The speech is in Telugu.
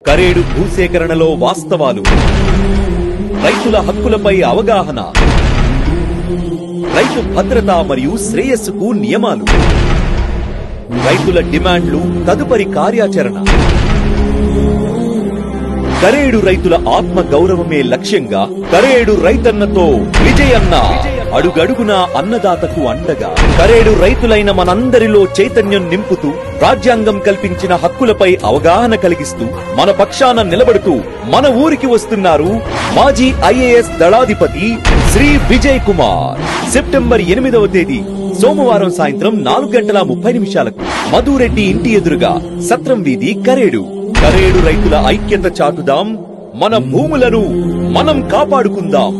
కరేడు భూసేకరణలో వాస్తవాలు, రైతుల హక్కులపై అవగాహన, రైతు భద్రత మరియు శ్రేయస్సుకు నియమాలు, రైతుల డిమాండ్లు, తదుపరి కార్యాచరణ. కరేడు రైతుల ఆత్మ గౌరవమే లక్ష్యంగా కరేడు రైతన్నతో విజయన్న, అడుగడుగునా అన్నదాతకు అండగా. కరేడు రైతులైన మనందరిలో చైతన్యం నింపుతూ, రాజ్యాంగం కల్పించిన హక్కులపై అవగాహన కలిగిస్తూ, మన పక్షాన నిలబడుతూ మన ఊరికి వస్తున్నారు మాజీ ఐఏఎస్ దళాధిపతి శ్రీ విజయ్ కుమార్. సెప్టెంబర్ 8వ తేదీ సోమవారం సాయంత్రం 4:30 మధురెడ్డి ఇంటి ఎదురుగా, సత్రం వీధి, కరేడు. కరేడు రైతుల ఐక్యత చాటుదాం, మన భూములను మనం కాపాడుకుందాం.